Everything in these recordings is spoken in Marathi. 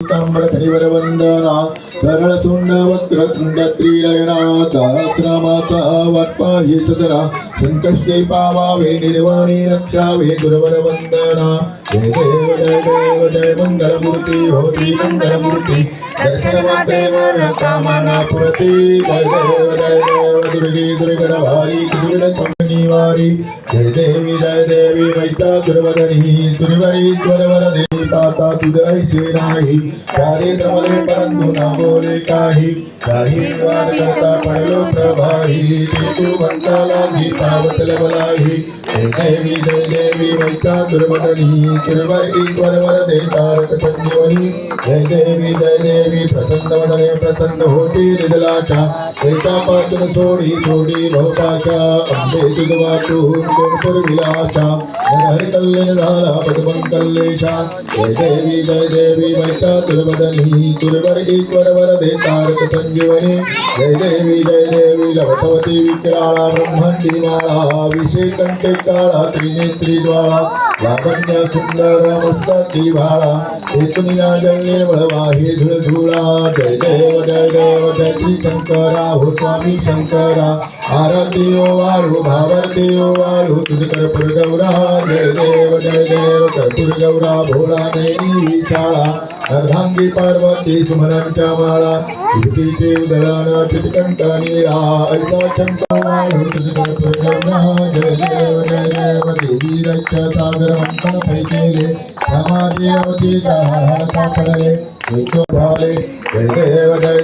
पीतांबर हरिवर वंदना सरळ तुंड वक्रतुंड त्रिनयना सहस्रनामाचा वाटपाहि सदना संकष्टे पावावे निर्वाणी रक्षावे गुरुवर वंदना जय देव जय देव जय मंगलमूर्ती भवती मंगलमूर्ती दर्शनमात्रे मन कामना पुरती जय देव दुर्गे दुर्गणभारी दुर्गणनिवारी जय देवी मैता दुर्वदनी दुर्वरीश्वर वरदे पाता तुझैसे नाही चारित्रमले परंतु न बोले काही वाद करता पडलो प्रभावी तू म्हणता लागी पावतल बलाही जय देवी मैता दुर्वदनी दुर्वरीश्वर वरदे तारक संजीवनी जय देवी प्रसन्न वदने प्रसन्न होती निदलाचा त्याच्या पासून थोडी थोडी भवताच्या अंबे तुझवाटू कोणपूर विलासा हर कल्याण झाला पद्मं कल्लेशा जय देवी मैता दुर्वदनी दुर्वर ईश्वर वरदे तारक संजीवनी जय देवी लवतवती विकराळा ब्रह्मांडी माळा विषेकंठे काळा त्रिनेत्री ज्वाळा लावण्य सुंदर मस्तकी भाळा एकनिया जल निर्मळ वाहे धुळधुळा जय देव जय श्री शंकरा हो स्वामी शंकरा आरती ओ वाळू भावरती ओ वाळू तुझ कर्पूर गौरा जय देव कर्पूर गौरा भोळा नैनी विशाळा अर्धांगी पार्वती सुमनांच्या माळा कीर्तीचे उदळण चितकंठ नीळा ऐसा शंकर वाळू तुझ कर्पूर गौरा जय देव देवी रक्षा सागर मंथन पैकेले रामादेवची सापडले झाले जय देव जय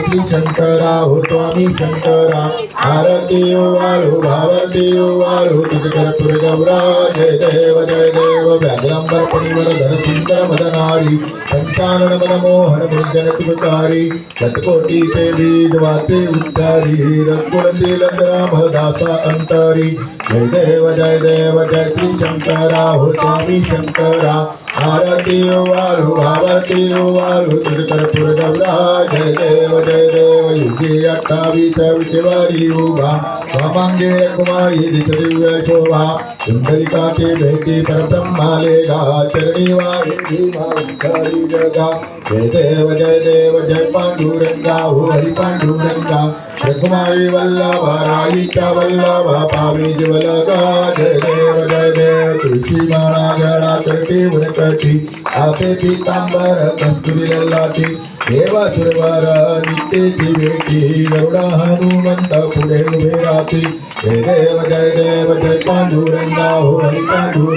श्री शंकरा हो स्वामी शंकरा आरती ओ वाळू भावरती ओ वाळू तुझ कर्पूर गौरा जय देव व्याघ्रांबर परिवर धर सुंदर मदनारी पंचानन मनमोहन मुर्जन तुमकारी शतकोटीचे बीज वाचे उच्चारी रघुकुलशील रामदासा अंतरी जय देव जय श्री शंकरा हो स्वामी शंकरा आरती ओ वाळू भावरती ओ वाळू तुझ कर्पूर गौरा जय देव युगे 28 विटेवारी उभा स्वामांगे कुमारी दिस दिव्य शोभा कुंडलिकाचे भेटी परब्रह्माले गा चरणी वारी जगा जय देव जय पांडुरंगा हो हरी पांडुरंगा रघुमाई वल्लभा राईचा वल्लभा पावी ज्वलगा जय देव तुळशी माळा गळा करते उरकटी आसे पीतांबर कस्तुरी ललाटी देवा सुरवर नित्येची भेटी गरुडा हनुमंत पुढे उभे राहती जय देव जय पांडुरंगा हो हरी पांडुरंगा